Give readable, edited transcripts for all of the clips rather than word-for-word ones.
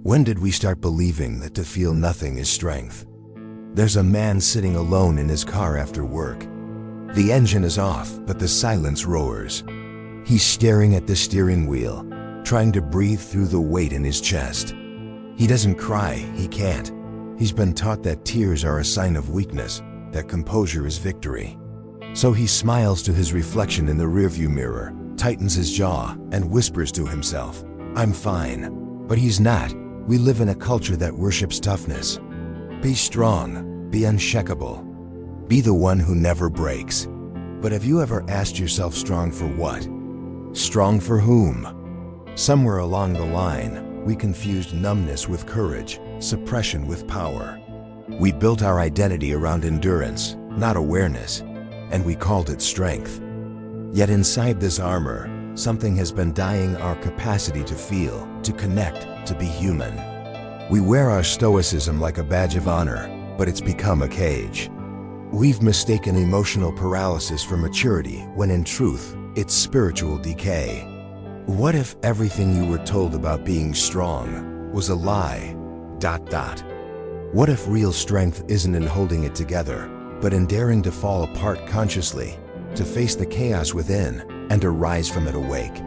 When did we start believing that to feel nothing is strength? There's a man sitting alone in his car after work. The engine is off, but the silence roars. He's staring at the steering wheel, trying to breathe through the weight in his chest. He doesn't cry, he can't. He's been taught that tears are a sign of weakness, that composure is victory. So he smiles to his reflection in the rearview mirror, tightens his jaw, and whispers to himself, "I'm fine." But he's not. We live in a culture that worships toughness. Be strong, be unshakable, be the one who never breaks. But have you ever asked yourself, strong for what? Strong for whom? Somewhere along the line, we confused numbness with courage, suppression with power. We built our identity around endurance, not awareness, and we called it strength. Yet inside this armor, something has been dying: our capacity to feel, to connect, to be human. We wear our stoicism like a badge of honor, but it's become a cage. We've mistaken emotional paralysis for maturity, when in truth, it's spiritual decay. What if everything you were told about being strong was a lie? What if real strength isn't in holding it together, but in daring to fall apart consciously, to face the chaos within, and to rise from it awake?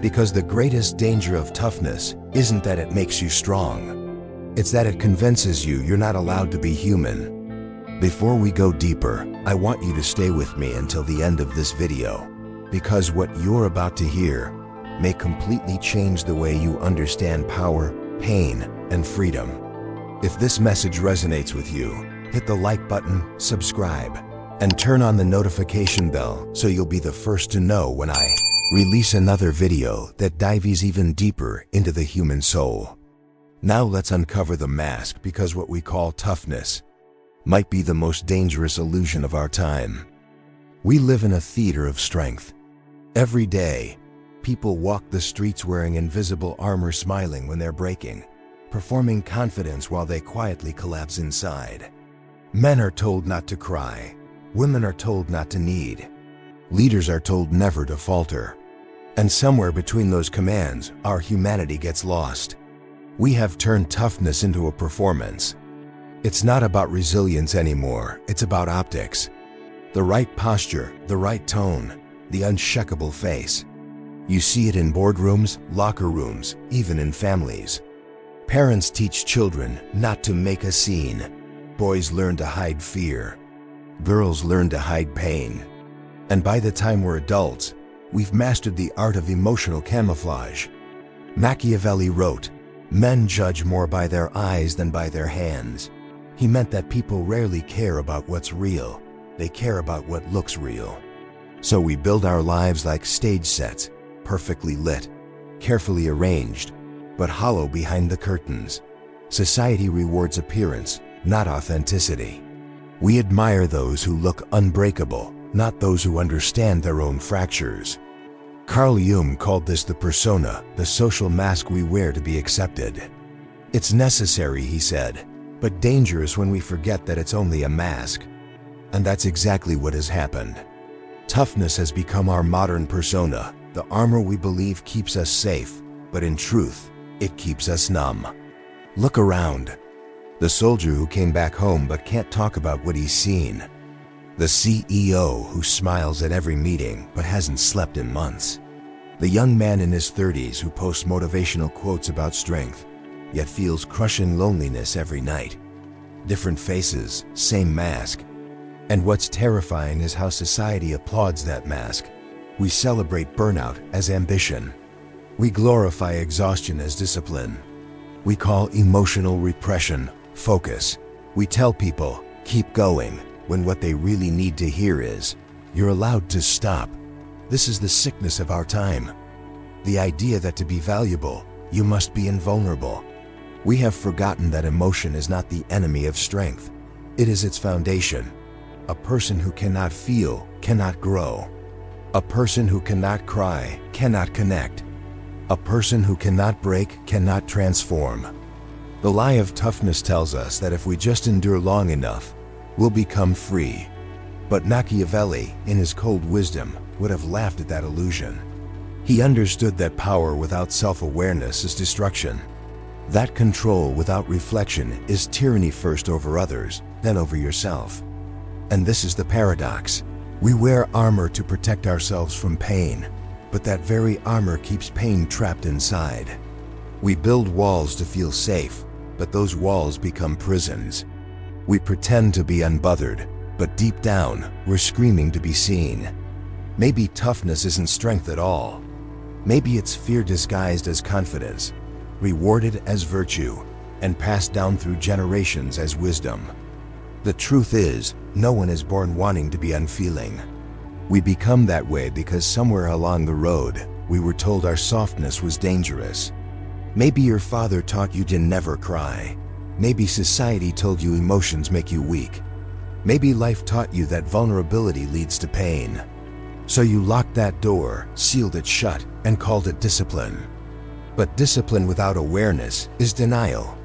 Because the greatest danger of toughness isn't that it makes you strong. It's that it convinces you you're not allowed to be human. Before we go deeper, I want you to stay with me until the end of this video, because what you're about to hear may completely change the way you understand power, pain, and freedom. If this message resonates with you, hit the like button, subscribe, and turn on the notification bell so you'll be the first to know when I release another video that dives even deeper into the human soul. Now let's uncover the mask, because what we call toughness might be the most dangerous illusion of our time. We live in a theater of strength. Every day, people walk the streets wearing invisible armor, smiling when they're breaking, performing confidence while they quietly collapse inside. Men are told not to cry. Women are told not to need. Leaders are told never to falter. And somewhere between those commands, our humanity gets lost. We have turned toughness into a performance. It's not about resilience anymore, it's about optics. The right posture, the right tone, the unshakable face. You see it in boardrooms, locker rooms, even in families. Parents teach children not to make a scene. Boys learn to hide fear. Girls learn to hide pain. And by the time we're adults, we've mastered the art of emotional camouflage. Machiavelli wrote, "Men judge more by their eyes than by their hands." He meant that people rarely care about what's real. They care about what looks real. So we build our lives like stage sets, perfectly lit, carefully arranged, but hollow behind the curtains. Society rewards appearance, not authenticity. We admire those who look unbreakable, not those who understand their own fractures. Carl Jung called this the persona, the social mask we wear to be accepted. It's necessary, he said, but dangerous when we forget that it's only a mask. And that's exactly what has happened. Toughness has become our modern persona, the armor we believe keeps us safe, but in truth, it keeps us numb. Look around. The soldier who came back home but can't talk about what he's seen. The CEO who smiles at every meeting but hasn't slept in months. The young man in his 30s who posts motivational quotes about strength, yet feels crushing loneliness every night. Different faces, same mask. And what's terrifying is how society applauds that mask. We celebrate burnout as ambition. We glorify exhaustion as discipline. We call emotional repression focus. We tell people, keep going, when what they really need to hear is, you're allowed to stop. This is the sickness of our time. The idea that to be valuable, you must be invulnerable. We have forgotten that emotion is not the enemy of strength. It is its foundation. A person who cannot feel cannot grow. A person who cannot cry cannot connect. A person who cannot break cannot transform. The lie of toughness tells us that if we just endure long enough, we'll become free. But Machiavelli, in his cold wisdom, would have laughed at that illusion. He understood that power without self-awareness is destruction. That control without reflection is tyranny, first over others, then over yourself. And this is the paradox. We wear armor to protect ourselves from pain, but that very armor keeps pain trapped inside. We build walls to feel safe, but those walls become prisons. We pretend to be unbothered, but deep down, we're screaming to be seen. Maybe toughness isn't strength at all. Maybe it's fear disguised as confidence, rewarded as virtue, and passed down through generations as wisdom. The truth is, no one is born wanting to be unfeeling. We become that way because somewhere along the road, we were told our softness was dangerous. Maybe your father taught you to never cry. Maybe society told you emotions make you weak. Maybe life taught you that vulnerability leads to pain. So you locked that door, sealed it shut, and called it discipline. But discipline without awareness is denial.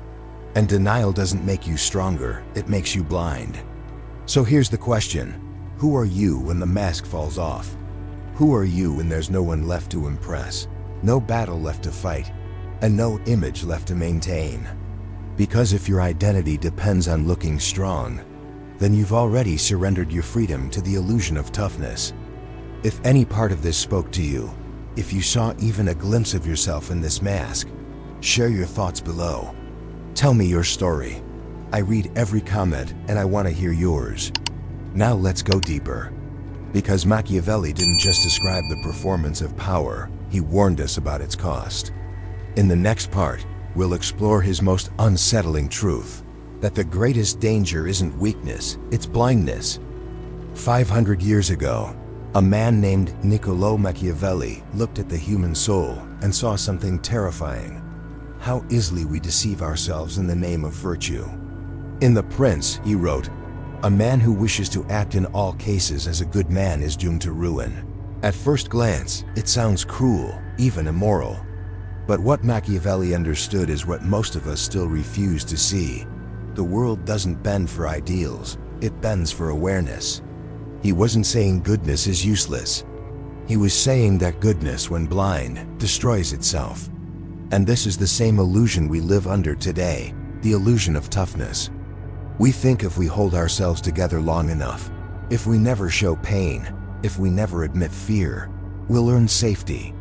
And denial doesn't make you stronger, it makes you blind. So here's the question. Who are you when the mask falls off? Who are you when there's no one left to impress, no battle left to fight, and no image left to maintain? Because if your identity depends on looking strong, then you've already surrendered your freedom to the illusion of toughness. If any part of this spoke to you, if you saw even a glimpse of yourself in this mask, share your thoughts below. Tell me your story. I read every comment and I want to hear yours. Now let's go deeper. Because Machiavelli didn't just describe the performance of power, he warned us about its cost. In the next part, we'll explore his most unsettling truth, that the greatest danger isn't weakness, it's blindness. 500 years ago, a man named Niccolò Machiavelli looked at the human soul and saw something terrifying. How easily we deceive ourselves in the name of virtue. In The Prince, he wrote, "A man who wishes to act in all cases as a good man is doomed to ruin." At first glance, it sounds cruel, even immoral. But what Machiavelli understood is what most of us still refuse to see. The world doesn't bend for ideals, it bends for awareness. He wasn't saying goodness is useless. He was saying that goodness, when blind, destroys itself. And this is the same illusion we live under today, the illusion of toughness. We think if we hold ourselves together long enough, if we never show pain, if we never admit fear, we'll earn safety.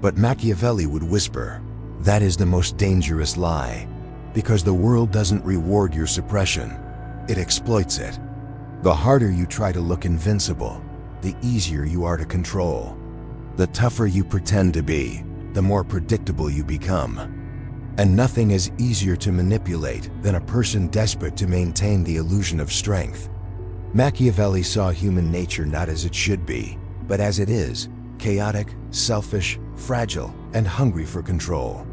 But Machiavelli would whisper, that is the most dangerous lie, because the world doesn't reward your suppression, it exploits it. The harder you try to look invincible, the easier you are to control. The tougher you pretend to be, the more predictable you become. And nothing is easier to manipulate than a person desperate to maintain the illusion of strength. Machiavelli saw human nature not as it should be, but as it is, chaotic, selfish, fragile, and hungry for control.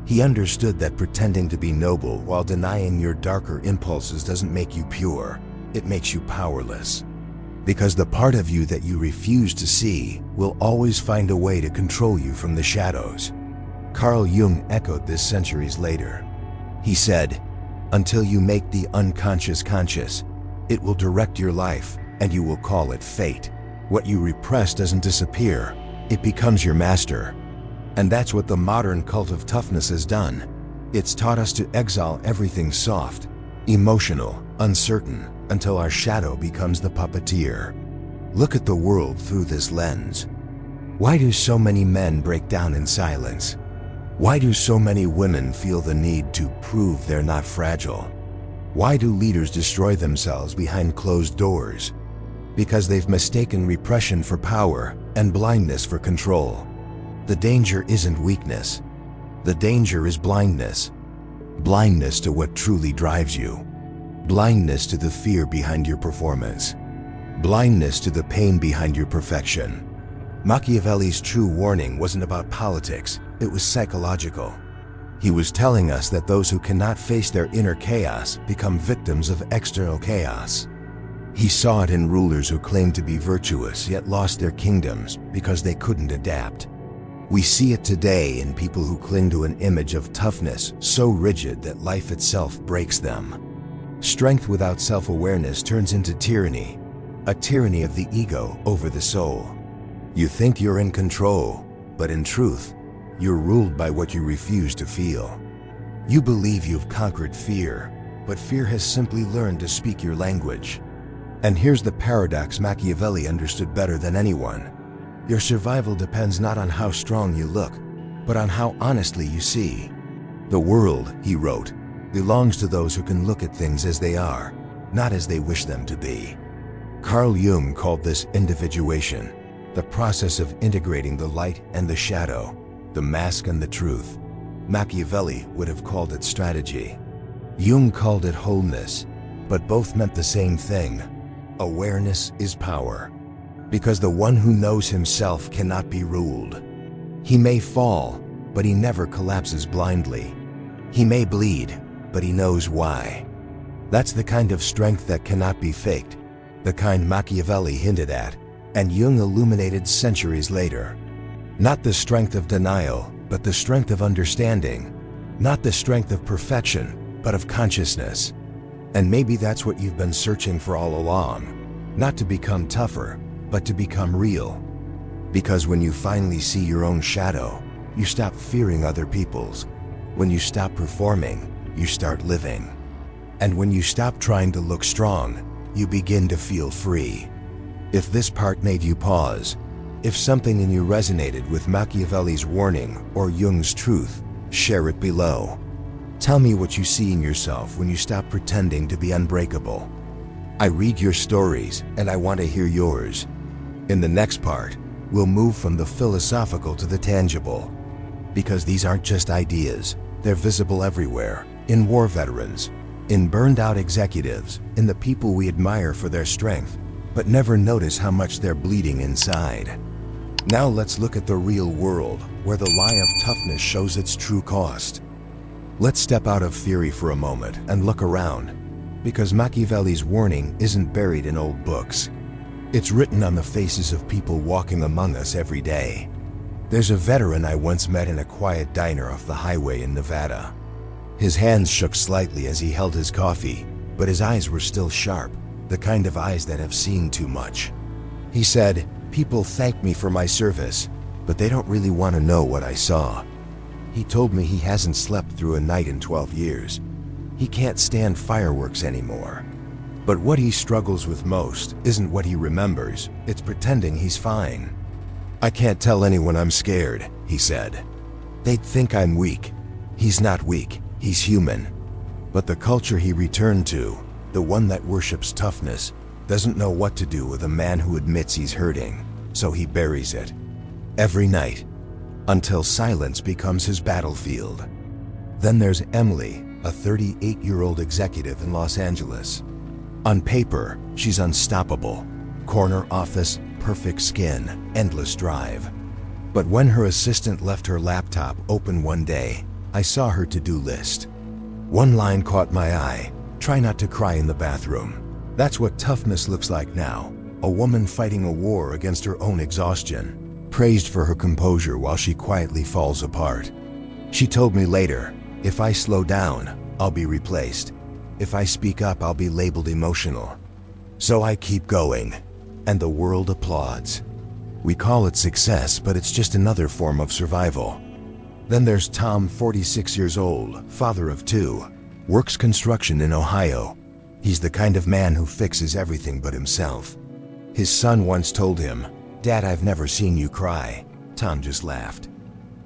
He understood that pretending to be noble while denying your darker impulses doesn't make you pure, it makes you powerless. Because the part of you that you refuse to see will always find a way to control you from the shadows. Carl Jung echoed this centuries later. He said, "Until you make the unconscious conscious, it will direct your life, and you will call it fate. What you repress doesn't disappear, it becomes your master." And that's what the modern cult of toughness has done. It's taught us to exile everything soft, emotional, uncertain, until our shadow becomes the puppeteer. Look at the world through this lens. Why do so many men break down in silence? Why do so many women feel the need to prove they're not fragile? Why do leaders destroy themselves behind closed doors? Because they've mistaken repression for power and blindness for control. The danger isn't weakness. The danger is blindness. Blindness to what truly drives you. Blindness to the fear behind your performance. Blindness to the pain behind your perfection. Machiavelli's true warning wasn't about politics, it was psychological. He was telling us that those who cannot face their inner chaos become victims of external chaos. He saw it in rulers who claimed to be virtuous yet lost their kingdoms because they couldn't adapt. We see it today in people who cling to an image of toughness so rigid that life itself breaks them. Strength without self-awareness turns into tyranny, a tyranny of the ego over the soul. You think you're in control, but in truth, you're ruled by what you refuse to feel. You believe you've conquered fear, but fear has simply learned to speak your language. And here's the paradox Machiavelli understood better than anyone. Your survival depends not on how strong you look, but on how honestly you see. The world, he wrote, belongs to those who can look at things as they are, not as they wish them to be. Carl Jung called this individuation, the process of integrating the light and the shadow, the mask and the truth. Machiavelli would have called it strategy. Jung called it wholeness, but both meant the same thing. Awareness is power. Because the one who knows himself cannot be ruled. He may fall, but he never collapses blindly. He may bleed, but he knows why. That's the kind of strength that cannot be faked, the kind Machiavelli hinted at, and Jung illuminated centuries later. Not the strength of denial, but the strength of understanding. Not the strength of perfection, but of consciousness. And maybe that's what you've been searching for all along. Not to become tougher, but to become real. Because when you finally see your own shadow, you stop fearing other people's. When you stop performing, you start living. And when you stop trying to look strong, you begin to feel free. If this part made you pause, if something in you resonated with Machiavelli's warning or Jung's truth, share it below. Tell me what you see in yourself when you stop pretending to be unbreakable. I read your stories, and I want to hear yours. In the next part, we'll move from the philosophical to the tangible. Because these aren't just ideas, they're visible everywhere, in war veterans, in burned-out executives, in the people we admire for their strength, but never notice how much they're bleeding inside. Now let's look at the real world, where the lie of toughness shows its true cost. Let's step out of theory for a moment and look around, because Machiavelli's warning isn't buried in old books. It's written on the faces of people walking among us every day. There's a veteran I once met in a quiet diner off the highway in Nevada. His hands shook slightly as he held his coffee, but his eyes were still sharp, the kind of eyes that have seen too much. He said, "People thank me for my service, but they don't really want to know what I saw." He told me he hasn't slept through a night in 12 years. He can't stand fireworks anymore. But what he struggles with most isn't what he remembers, it's pretending he's fine. "I can't tell anyone I'm scared," he said. "They'd think I'm weak." He's not weak, he's human. But the culture he returned to, the one that worships toughness, doesn't know what to do with a man who admits he's hurting, so he buries it. Every night, until silence becomes his battlefield. Then there's Emily, a 38-year-old executive in Los Angeles. On paper, she's unstoppable. Corner office, perfect skin, endless drive. But when her assistant left her laptop open one day, I saw her to-do list. One line caught my eye: try not to cry in the bathroom. That's what toughness looks like now. A woman fighting a war against her own exhaustion, praised for her composure while she quietly falls apart. She told me later, "If I slow down, I'll be replaced. If I speak up, I'll be labeled emotional." So I keep going, and the world applauds. We call it success, but it's just another form of survival. Then there's Tom, 46 years old, father of 2, works construction in Ohio. He's the kind of man who fixes everything but himself. His son once told him, "Dad, I've never seen you cry." Tom just laughed.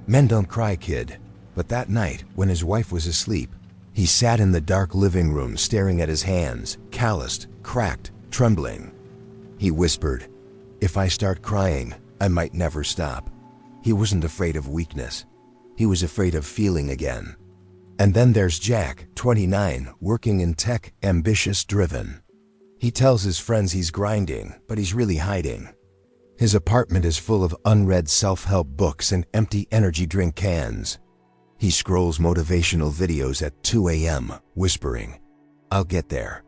Men don't cry, kid. But that night, when his wife was asleep, he sat in the dark living room staring at his hands, calloused, cracked, trembling. He whispered, "If I start crying, I might never stop." He wasn't afraid of weakness. He was afraid of feeling again. And then there's Jack, 29, working in tech, ambitious, driven. He tells his friends he's grinding, but he's really hiding. His apartment is full of unread self-help books and empty energy drink cans. He scrolls motivational videos at 2 a.m., whispering, "I'll get there."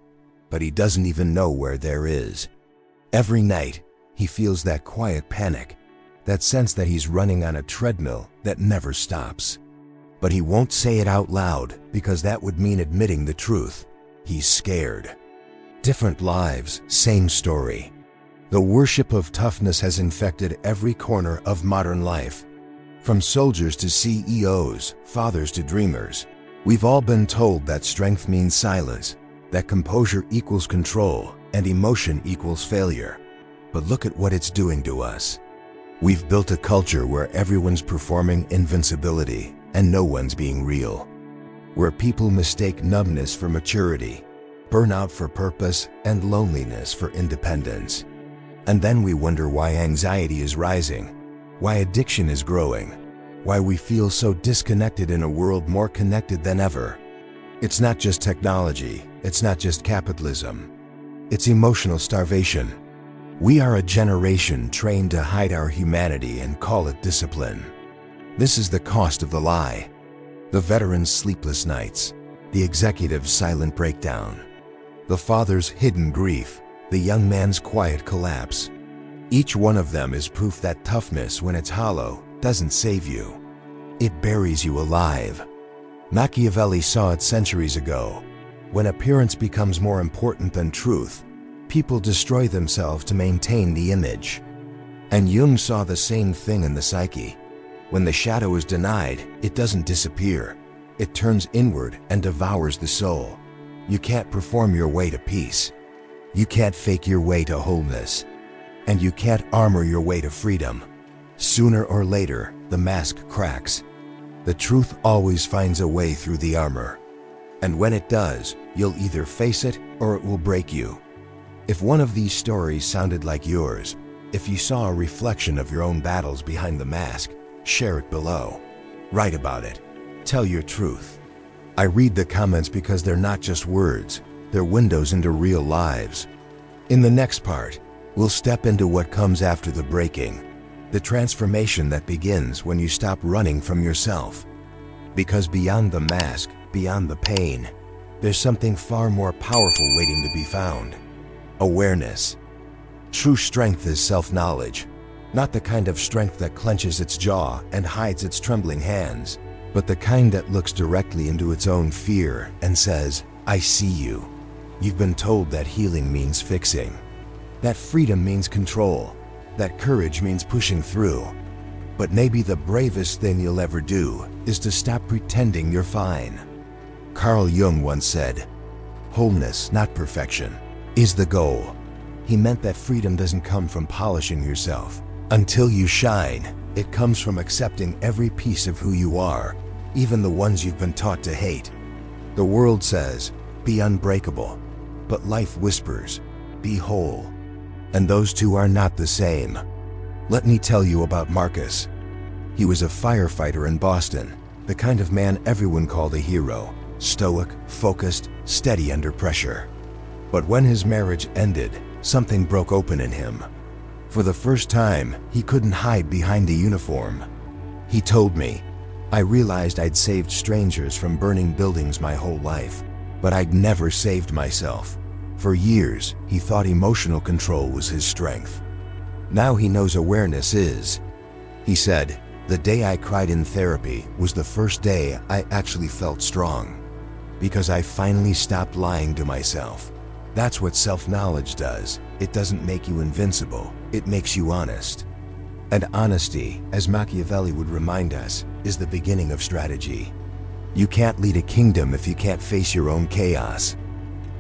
But he doesn't even know where there is. Every night, he feels that quiet panic, that sense that he's running on a treadmill that never stops. But he won't say it out loud because that would mean admitting the truth. He's scared. Different lives, same story. The worship of toughness has infected every corner of modern life. From soldiers to CEOs, fathers to dreamers, We've all been told that strength means silence, that composure equals control, and emotion equals failure. But look at what it's doing to us. We've built a culture where everyone's performing invincibility and no one's being real. Where people mistake numbness for maturity, burnout for purpose, and loneliness for independence. And then we wonder why anxiety is rising, why addiction is growing, why we feel so disconnected in a world more connected than ever. It's not just technology, it's not just capitalism. It's emotional starvation. We are a generation trained to hide our humanity and call it discipline. This is the cost of the lie. The veteran's sleepless nights, the executive's silent breakdown, the father's hidden grief, the young man's quiet collapse. Each one of them is proof that toughness, when it's hollow, doesn't save you. It buries you alive. Machiavelli saw it centuries ago. When appearance becomes more important than truth, people destroy themselves to maintain the image. And Jung saw the same thing in the psyche. When the shadow is denied, it doesn't disappear. It turns inward and devours the soul. You can't perform your way to peace. You can't fake your way to wholeness. And you can't armor your way to freedom. Sooner or later, the mask cracks. The truth always finds a way through the armor. And when it does, you'll either face it or it will break you. If one of these stories sounded like yours, if you saw a reflection of your own battles behind the mask, share it below. Write about it. Tell your truth. I read the comments because they're not just words, they're windows into real lives. In the next part, we'll step into what comes after the breaking, the transformation that begins when you stop running from yourself. Because beyond the mask, beyond the pain, there's something far more powerful waiting to be found. Awareness. True strength is self-knowledge, not the kind of strength that clenches its jaw and hides its trembling hands, but the kind that looks directly into its own fear and says, I see you. You've been told that healing means fixing, that freedom means control, that courage means pushing through. But maybe the bravest thing you'll ever do is to stop pretending you're fine. Carl Jung once said, wholeness, not perfection, is the goal. He meant that freedom doesn't come from polishing yourself. Until you shine, it comes from accepting every piece of who you are, even the ones you've been taught to hate. The world says, be unbreakable, but life whispers, be whole. And those two are not the same. Let me tell you about Marcus. He was a firefighter in Boston, the kind of man everyone called a hero, stoic, focused, steady under pressure. But when his marriage ended, something broke open in him. For the first time, he couldn't hide behind the uniform. He told me, I realized I'd saved strangers from burning buildings my whole life, but I'd never saved myself. For years, he thought emotional control was his strength. Now he knows awareness is. He said, the day I cried in therapy was the first day I actually felt strong. Because I finally stopped lying to myself. That's what self-knowledge does. It doesn't make you invincible, it makes you honest. And honesty, as Machiavelli would remind us, is the beginning of strategy. You can't lead a kingdom if you can't face your own chaos.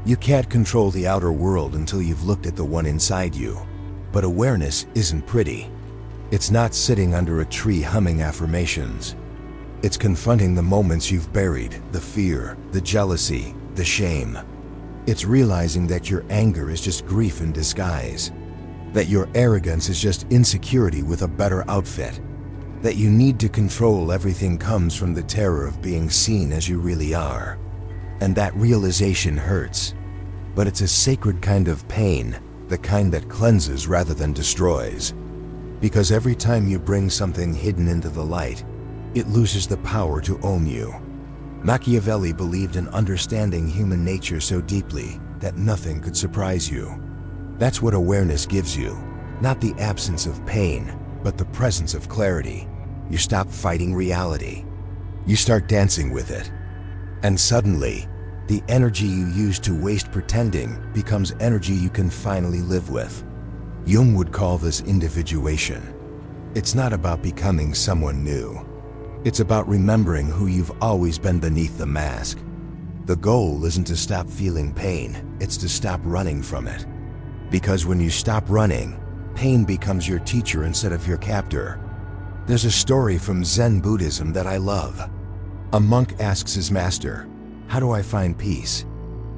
You can't control the outer world until you've looked at the one inside you. But awareness isn't pretty. It's not sitting under a tree humming affirmations. It's confronting the moments you've buried, the fear, the jealousy, the shame. It's realizing that your anger is just grief in disguise. That your arrogance is just insecurity with a better outfit. That you need to control everything comes from the terror of being seen as you really are. And that realization hurts. But it's a sacred kind of pain, the kind that cleanses rather than destroys. Because every time you bring something hidden into the light, it loses the power to own you. Machiavelli believed in understanding human nature so deeply that nothing could surprise you. That's what awareness gives you, not the absence of pain, but the presence of clarity. You stop fighting reality. You start dancing with it. And suddenly, the energy you used to waste pretending becomes energy you can finally live with. Jung would call this individuation. It's not about becoming someone new. It's about remembering who you've always been beneath the mask. The goal isn't to stop feeling pain, it's to stop running from it. Because when you stop running, pain becomes your teacher instead of your captor. There's a story from Zen Buddhism that I love. A monk asks his master, "How do I find peace?"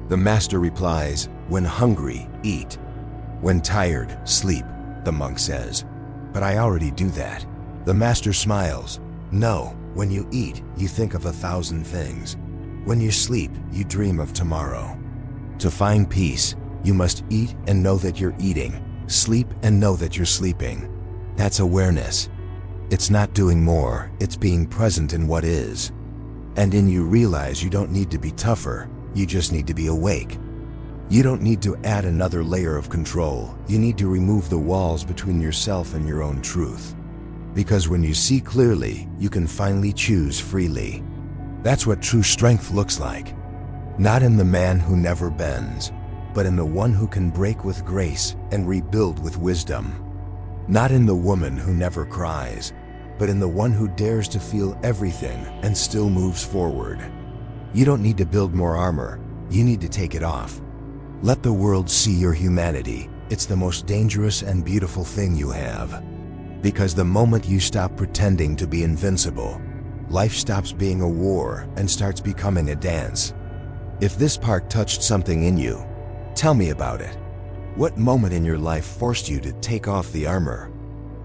The master replies, "When hungry, eat. When tired, sleep," the monk says. "But I already do that." The master smiles. "No, when you eat, you think of 1,000 things. When you sleep, you dream of tomorrow. To find peace, you must eat and know that you're eating, sleep and know that you're sleeping. That's awareness. It's not doing more, it's being present in what is. And in you realize you don't need to be tougher, you just need to be awake. You don't need to add another layer of control, you need to remove the walls between yourself and your own truth. Because when you see clearly, you can finally choose freely. That's what true strength looks like. Not in the man who never bends, but in the one who can break with grace and rebuild with wisdom. Not in the woman who never cries, but in the one who dares to feel everything and still moves forward. You don't need to build more armor, you need to take it off. Let the world see your humanity. It's the most dangerous and beautiful thing you have. Because the moment you stop pretending to be invincible, life stops being a war and starts becoming a dance. If this part touched something in you, tell me about it. What moment in your life forced you to take off the armor?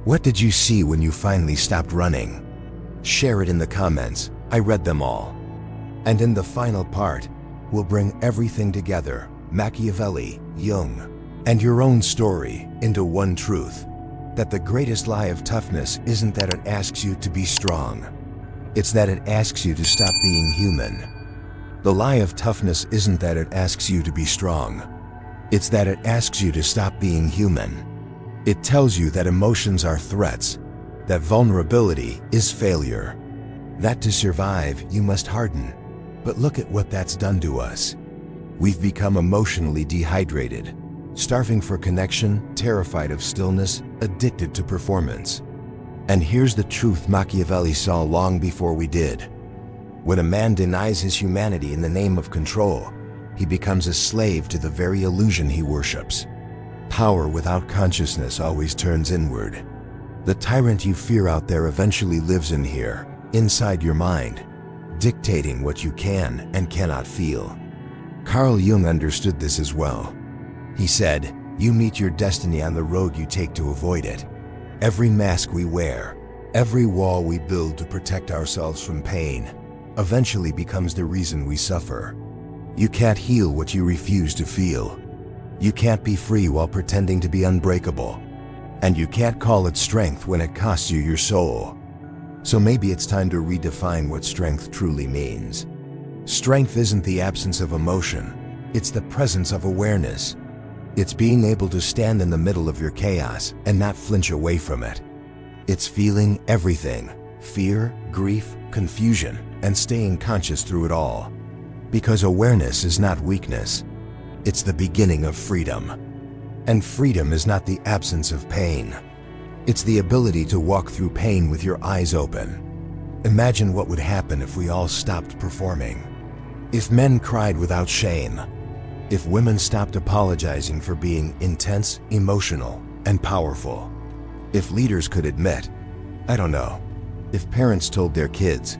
What did you see when you finally stopped running? Share it in the comments, I read them all. And in the final part, we'll bring everything together, Machiavelli, Jung, and your own story into one truth. That the greatest lie of toughness isn't that it asks you to be strong. It's that it asks you to stop being human. The lie of toughness isn't that it asks you to be strong. It's that it asks you to stop being human. It tells you that emotions are threats, that vulnerability is failure, that to survive you must harden. But look at what that's done to us. We've become emotionally dehydrated, starving for connection, terrified of stillness, addicted to performance. And here's the truth Machiavelli saw long before we did. When a man denies his humanity in the name of control, he becomes a slave to the very illusion he worships. Power without consciousness always turns inward. The tyrant you fear out there eventually lives in here, inside your mind, dictating what you can and cannot feel. Carl Jung understood this as well. He said, "You meet your destiny on the road you take to avoid it. Every mask we wear, every wall we build to protect ourselves from pain, eventually becomes the reason we suffer. You can't heal what you refuse to feel. You can't be free while pretending to be unbreakable. And you can't call it strength when it costs you your soul." So maybe it's time to redefine what strength truly means. Strength isn't the absence of emotion, it's the presence of awareness. It's being able to stand in the middle of your chaos and not flinch away from it. It's feeling everything, fear, grief, confusion, and staying conscious through it all. Because awareness is not weakness, it's the beginning of freedom. And freedom is not the absence of pain. It's the ability to walk through pain with your eyes open. Imagine what would happen if we all stopped performing. If men cried without shame. If women stopped apologizing for being intense, emotional, and powerful. If leaders could admit, I don't know. If parents told their kids,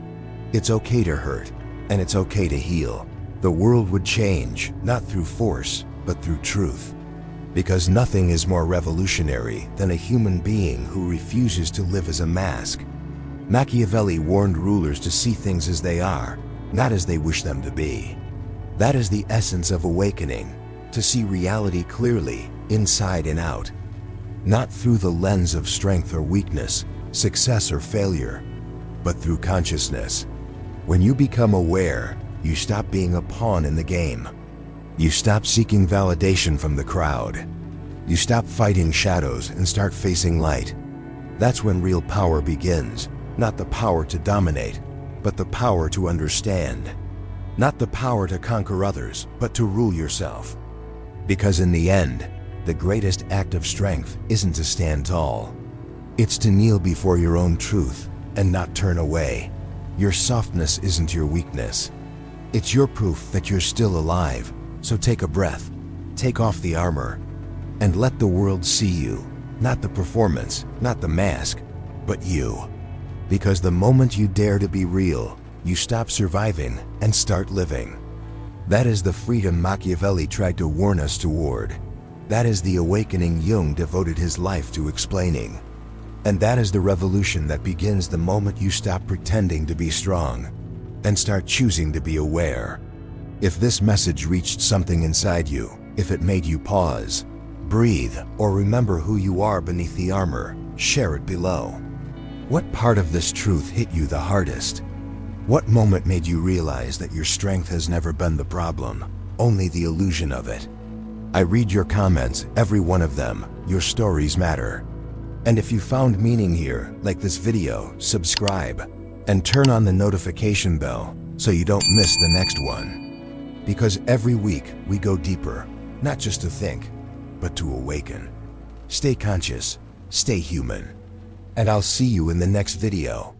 it's okay to hurt, and it's okay to heal. The world would change, not through force, but through truth. Because nothing is more revolutionary than a human being who refuses to live as a mask. Machiavelli warned rulers to see things as they are, not as they wish them to be. That is the essence of awakening, to see reality clearly, inside and out. Not through the lens of strength or weakness, success or failure, but through consciousness. When you become aware, you stop being a pawn in the game. You stop seeking validation from the crowd. You stop fighting shadows and start facing light. That's when real power begins, not the power to dominate, but the power to understand. Not the power to conquer others, but to rule yourself. Because in the end, the greatest act of strength isn't to stand tall. It's to kneel before your own truth and not turn away. Your softness isn't your weakness. It's your proof that you're still alive. So take a breath, take off the armor, and let the world see you. Not the performance, not the mask, but you. Because the moment you dare to be real, you stop surviving and start living. That is the freedom Machiavelli tried to warn us toward. That is the awakening Jung devoted his life to explaining. And that is the revolution that begins the moment you stop pretending to be strong and start choosing to be aware. If this message reached something inside you, if it made you pause, breathe, or remember who you are beneath the armor, share it below. What part of this truth hit you the hardest? What moment made you realize that your strength has never been the problem, only the illusion of it? I read your comments, every one of them. Your stories matter. And if you found meaning here, like this video, subscribe, and turn on the notification bell so you don't miss the next one. Because every week we go deeper, not just to think, but to awaken. Stay conscious, stay human, and I'll see you in the next video.